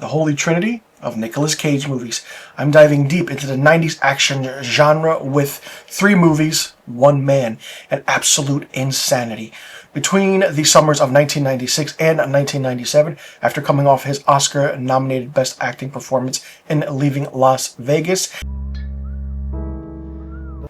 the Holy Trinity of Nicolas Cage movies. I'm diving deep into the 90s action genre with 3 movies, 1 man, and absolute insanity. Between the summers of 1996 and 1997, after coming off his Oscar-nominated Best Acting performance in Leaving Las Vegas,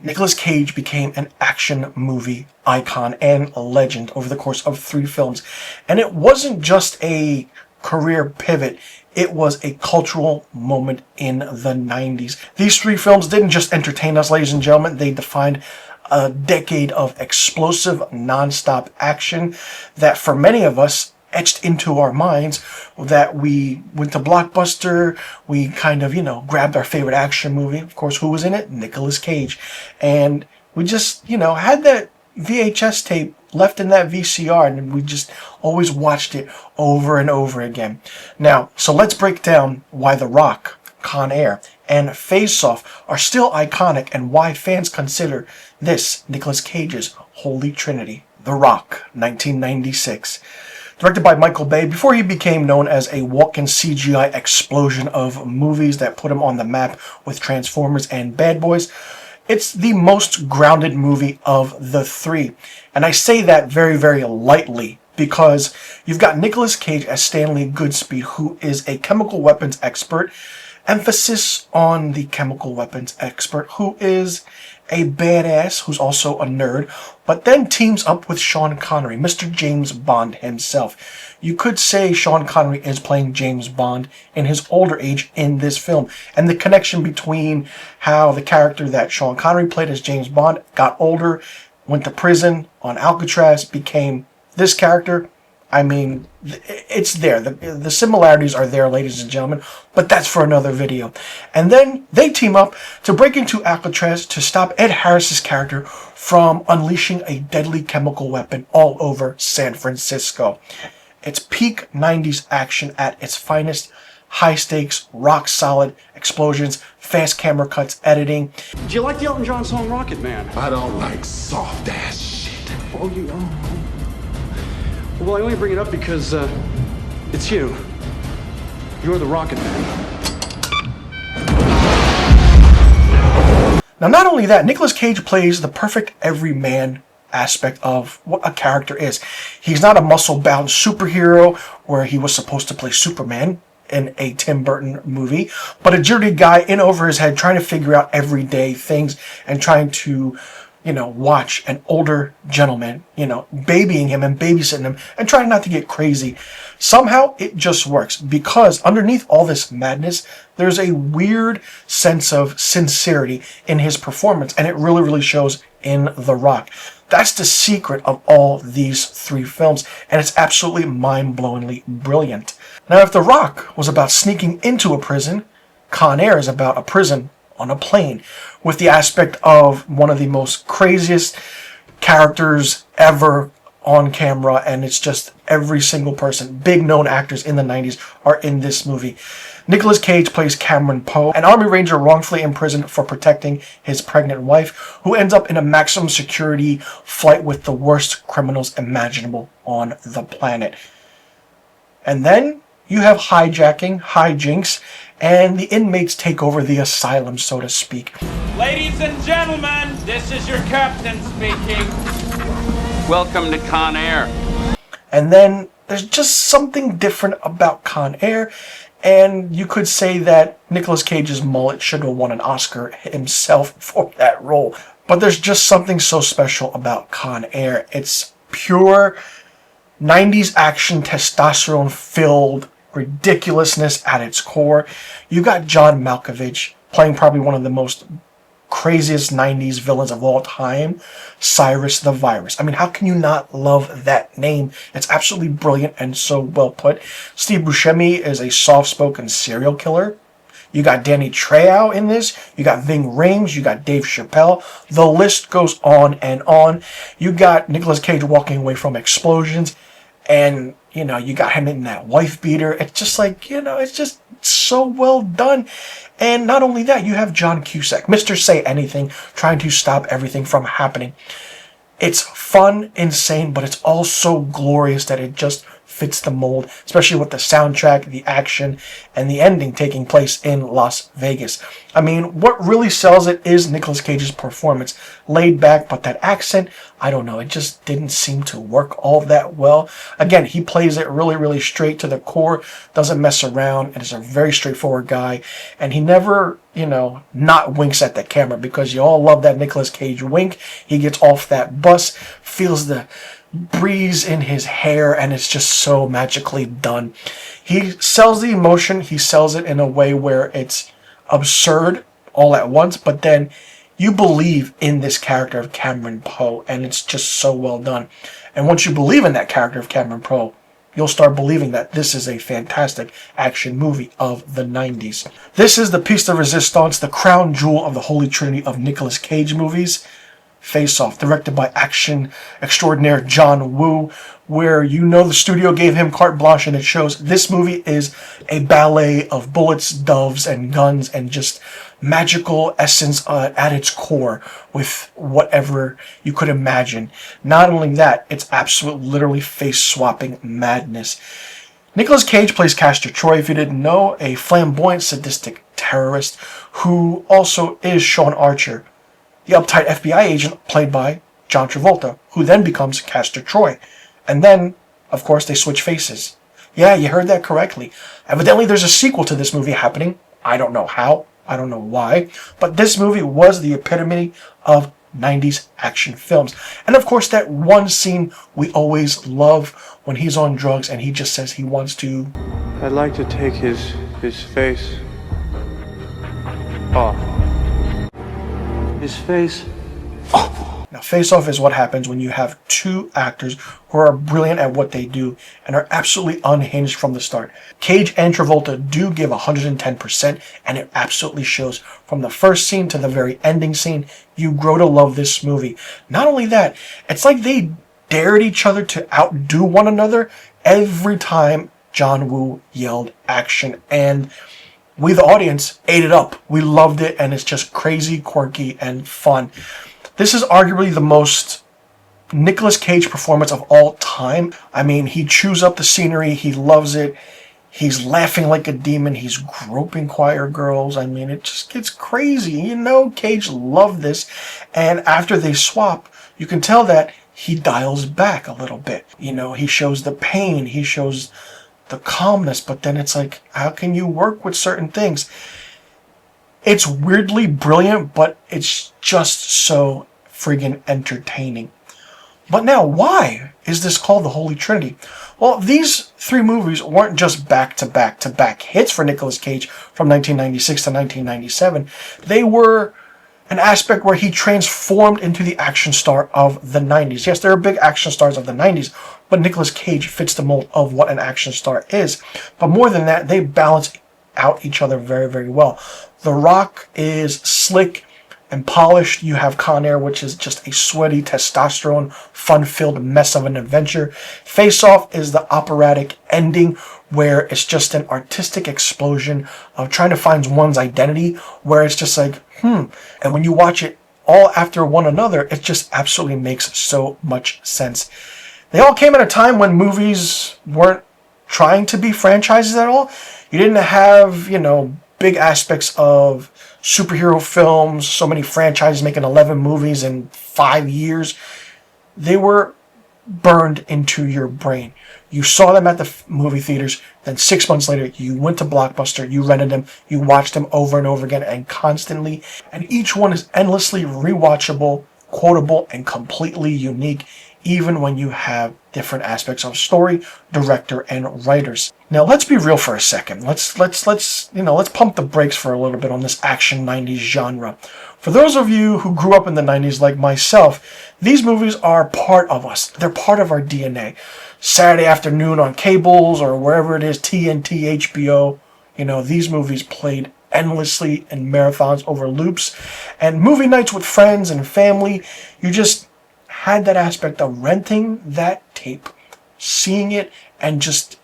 Nicolas Cage became an action movie icon and a legend over the course of 3 films. And it wasn't just a career pivot, it was a cultural moment in the 90s. These 3 films didn't just entertain us, ladies and gentlemen, they defined a decade of explosive, non-stop action that for many of us etched into our minds, that we went to Blockbuster, we kind of, grabbed our favorite action movie. Of course, who was in it? Nicolas Cage. And we just, had that VHS tape left in that VCR, and we just always watched it over and over again. Now, so let's break down why The Rock, Con Air, and Face Off are still iconic and why fans consider this Nicolas Cage's Holy Trinity. The Rock, 1996. Directed by Michael Bay, before he became known as a walk-in CGI explosion of movies that put him on the map with Transformers and Bad Boys, it's the most grounded movie of the 3. And I say that very, very lightly because you've got Nicolas Cage as Stanley Goodspeed, who is a chemical weapons expert, emphasis on the chemical weapons expert, who is a badass who's also a nerd, but then teams up with Sean Connery, Mr. James Bond himself. You could say Sean Connery is playing James Bond in his older age in this film, and the connection between how the character that Sean Connery played as James Bond got older, went to prison on Alcatraz, became this character. I mean, it's there. The similarities are there, ladies and gentlemen, but that's for another video. And then they team up to break into Alcatraz to stop Ed Harris's character from unleashing a deadly chemical weapon all over San Francisco. It's peak 90s action at its finest. High stakes, rock solid explosions, fast camera cuts, editing. Do you like the Elton John song Rocket Man? I don't like soft ass shit. Oh, you know. Well, I only bring it up because, it's you. You're the Rocket Man. Now, not only that, Nicolas Cage plays the perfect everyman aspect of what a character is. He's not a muscle-bound superhero where he was supposed to play Superman in a Tim Burton movie, but a jittery guy in over his head trying to figure out everyday things and trying to watch an older gentleman, babying him and babysitting him and trying not to get crazy. Somehow it just works because underneath all this madness, there's a weird sense of sincerity in his performance, and it really, really shows in The Rock. That's the secret of all these 3 films, and it's absolutely mind-blowingly brilliant. Now, if The Rock was about sneaking into a prison, Con Air is about a prison on a plane, with the aspect of one of the most craziest characters ever on camera, and it's just every single person, big known actors in the 90s are in this movie. Nicolas Cage plays Cameron Poe, an army ranger wrongfully imprisoned for protecting his pregnant wife, who ends up in a maximum security flight with the worst criminals imaginable on the planet. And then you have hijacking, hijinks, and the inmates take over the asylum, so to speak. Ladies and gentlemen, this is your captain speaking. Welcome to Con Air. And then there's just something different about Con Air, and you could say that Nicolas Cage's mullet should have won an Oscar himself for that role. But there's just something so special about Con Air. It's pure 90s action, testosterone-filled ridiculousness at its core. You got John Malkovich playing probably one of the most craziest 90s villains of all time, Cyrus the Virus. I mean, how can you not love that name? It's absolutely brilliant and so well put. Steve Buscemi is a soft-spoken serial killer. You got Danny Trejo in this. You got Ving Rhames. You got Dave Chappelle. The list goes on and on. You got Nicolas Cage walking away from explosions. And, you got him in that wife beater. It's just like, it's just so well done. And not only that, you have John Cusack, Mr. Say Anything, trying to stop everything from happening. It's fun, insane, but it's all so glorious that it just fits the mold, especially with the soundtrack, the action, and the ending taking place in Las Vegas. I mean, what really sells it is Nicolas Cage's performance. Laid back, but that accent, I don't know, it just didn't seem to work all that well. Again, he plays it really, really straight to the core, doesn't mess around, and is a very straightforward guy. And he never, not winks at the camera, because you all love that Nicolas Cage wink. He gets off that bus, feels the breeze in his hair, and it's just so magically done. He sells the emotion. He sells it in a way where it's absurd all at once, but then you believe in this character of Cameron Poe, and it's just so well done. And once you believe in that character of Cameron Poe, you'll start believing that this is a fantastic action movie of the 90s. This is the piece de resistance, the crown jewel of the holy trinity of Nicolas Cage movies. Face Off, directed by action extraordinaire John Woo, where the studio gave him carte blanche, and it shows. This movie is a ballet of bullets, doves, and guns, and just magical essence at its core with whatever you could imagine. Not only that, it's absolute literally face-swapping madness. Nicolas Cage plays Castor Troy, if you didn't know, a flamboyant, sadistic terrorist who also is Sean Archer, the uptight FBI agent played by John Travolta, who then becomes Castor Troy. And then, of course, they switch faces. Yeah, you heard that correctly. Evidently, there's a sequel to this movie happening. I don't know how. I don't know why. But this movie was the epitome of 90s action films. And of course, that one scene we always love when he's on drugs and he just says he wants to... I'd like to take his face off. His face. Now, Face Off is what happens when you have two actors who are brilliant at what they do and are absolutely unhinged from the start. Cage and Travolta do give 110%, and it absolutely shows. From the first scene to the very ending scene, you grow to love this movie. Not only that, it's like they dared each other to outdo one another every time John Woo yelled action, and we, the audience, ate it up. We loved it, and it's just crazy, quirky, and fun. This is arguably the most Nicolas Cage performance of all time. I mean, he chews up the scenery. He loves it. He's laughing like a demon. He's groping choir girls. I mean, it just gets crazy. Cage loved this. And after they swap, you can tell that he dials back a little bit. He shows the pain. He shows the calmness, but then it's like, how can you work with certain things? It's weirdly brilliant, but it's just so friggin' entertaining. But now, why is this called the Holy Trinity? Well, these three movies weren't just back-to-back-to-back hits for Nicolas Cage from 1996 to 1997. They were an aspect where he transformed into the action star of the 90s. Yes, there are big action stars of the 90s, but Nicolas Cage fits the mold of what an action star is. But more than that, they balance out each other very, very well. The Rock is slick and polished. You have Con Air, which is just a sweaty, testosterone, fun-filled mess of an adventure. Face Off is the operatic ending, where it's just an artistic explosion of trying to find one's identity, where it's just like, And when you watch it all after one another, it just absolutely makes so much sense. They all came at a time when movies weren't trying to be franchises at all. You didn't have, big aspects of superhero films, so many franchises making 11 movies in 5 years. They were burned into your brain. You saw them at the movie theaters, then 6 months later, you went to Blockbuster, you rented them, you watched them over and over again and constantly, and each one is endlessly rewatchable, quotable, and completely unique, even when you have different aspects of story, director, and writers. Now, let's be real for a second. Let's pump the brakes for a little bit on this action 90s genre. For those of you who grew up in the 90s like myself, these movies are part of us. They're part of our DNA. Saturday afternoon on cables or wherever it is, TNT, HBO, these movies played endlessly in marathons over loops. And movie nights with friends and family, you just had that aspect of renting that tape, seeing it, and just,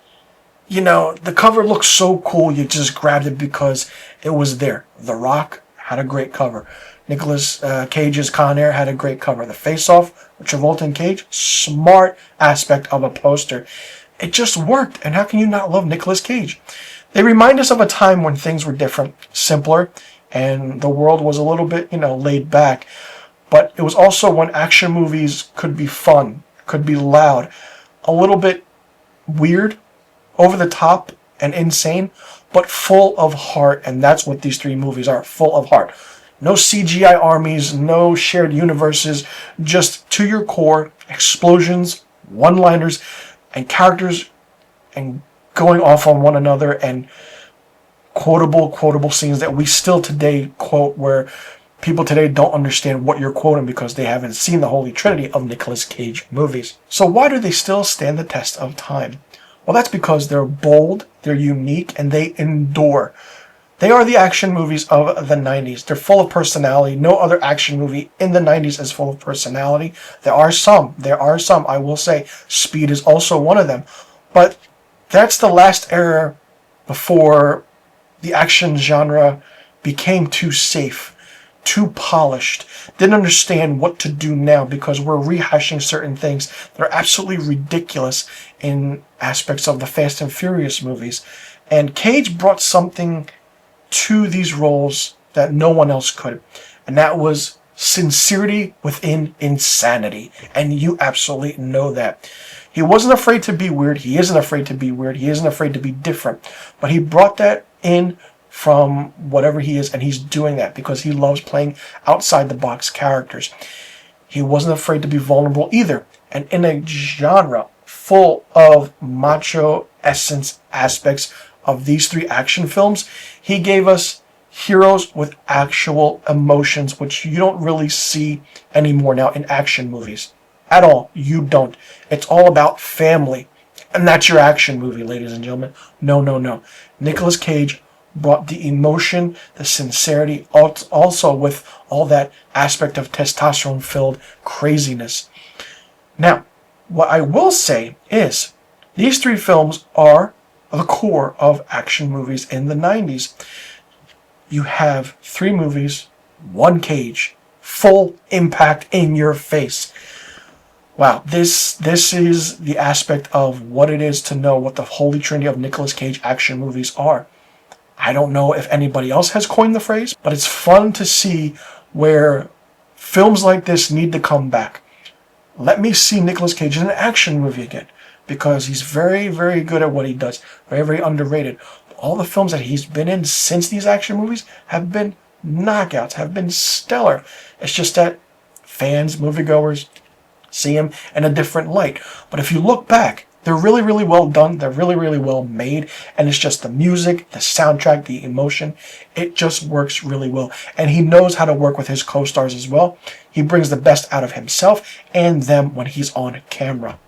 the cover looked so cool, you just grabbed it because it was there. The Rock had a great cover. Nicolas Cage's Con Air had a great cover. The Face Off with Travolta and Cage, smart aspect of a poster. It just worked, and how can you not love Nicolas Cage? They remind us of a time when things were different, simpler, and the world was a little bit, laid back. But it was also when action movies could be fun, could be loud, a little bit weird, over the top, and insane, but full of heart, and that's what these three movies are, full of heart. No CGI armies, no shared universes, just to your core, explosions, one-liners, and characters, and going off on one another, and quotable scenes that we still today quote, where people today don't understand what you're quoting because they haven't seen the Holy Trinity of Nicolas Cage movies. So why do they still stand the test of time? Well, that's because they're bold, they're unique, and they endure. They are the action movies of the 90s. They're full of personality. No other action movie in the 90s is full of personality. There are some, I will say. Speed is also one of them. But that's the last era before the action genre became too safe, too polished, didn't understand what to do now because we're rehashing certain things that are absolutely ridiculous in aspects of the Fast and Furious movies. And Cage brought something to these roles that no one else could, and that was sincerity within insanity, and you absolutely know that. He wasn't afraid to be weird. He isn't afraid to be weird. He isn't afraid to be different, but he brought that in from whatever he is, and he's doing that because he loves playing outside the box characters. He wasn't afraid to be vulnerable either, and in a genre full of macho essence aspects of these three action films, he gave us heroes with actual emotions, which you don't really see anymore now in action movies. At all. You don't. It's all about family. And that's your action movie, ladies and gentlemen. No. Nicolas Cage brought the emotion, the sincerity, also with all that aspect of testosterone-filled craziness. Now, what I will say is, these three films are the core of action movies in the 90s. You have three movies, one Cage, full impact in your face. Wow, this is the aspect of what it is to know what the Holy Trinity of Nicolas Cage action movies are. I don't know if anybody else has coined the phrase, but it's fun to see where films like this need to come back. Let me see Nicolas Cage in an action movie again, because he's very, very good at what he does. Very, very underrated. All the films that he's been in since these action movies have been knockouts, have been stellar. It's just that fans, moviegoers, see him in a different light. But if you look back, they're really, really well done. They're really, really well made. And it's just the music, the soundtrack, the emotion. It just works really well. And he knows how to work with his co-stars as well. He brings the best out of himself and them when he's on camera.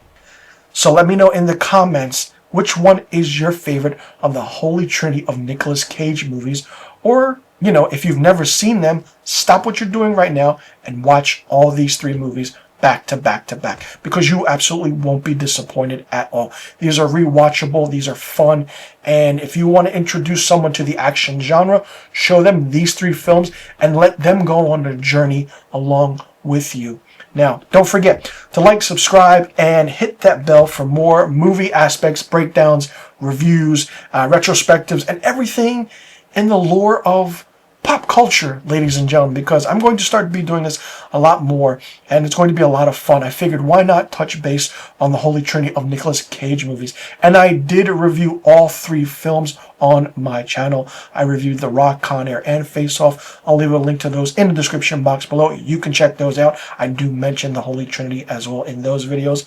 So let me know in the comments which one is your favorite of the Holy Trinity of Nicolas Cage movies. Or, if you've never seen them, stop what you're doing right now and watch all these three movies back to back to back, because you absolutely won't be disappointed at all. These are rewatchable, these are fun, and if you want to introduce someone to the action genre, show them these three films and let them go on a journey along with you. Now, don't forget to like, subscribe, and hit that bell for more movie aspects, breakdowns, reviews, retrospectives, and everything in the lore of pop culture, ladies and gentlemen, because I'm going to start doing this a lot more, and it's going to be a lot of fun. I figured, why not touch base on the Holy Trinity of Nicolas Cage movies? And I did review all three films on my channel. I reviewed The Rock, Con Air, and Face Off. I'll leave a link to those in the description box below. You can check those out. I do mention the Holy Trinity as well in those videos.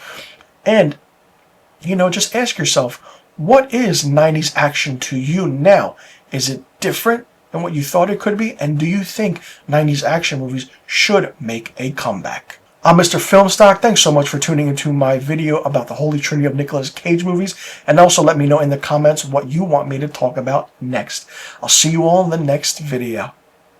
And, just ask yourself, what is 90s action to you now? Is it different than what you thought it could be? And do you think 90s action movies should make a comeback? I'm Mr. Filmstock. Thanks so much for tuning into my video about the Holy Trinity of Nicolas Cage movies. And also let me know in the comments what you want me to talk about next. I'll see you all in the next video.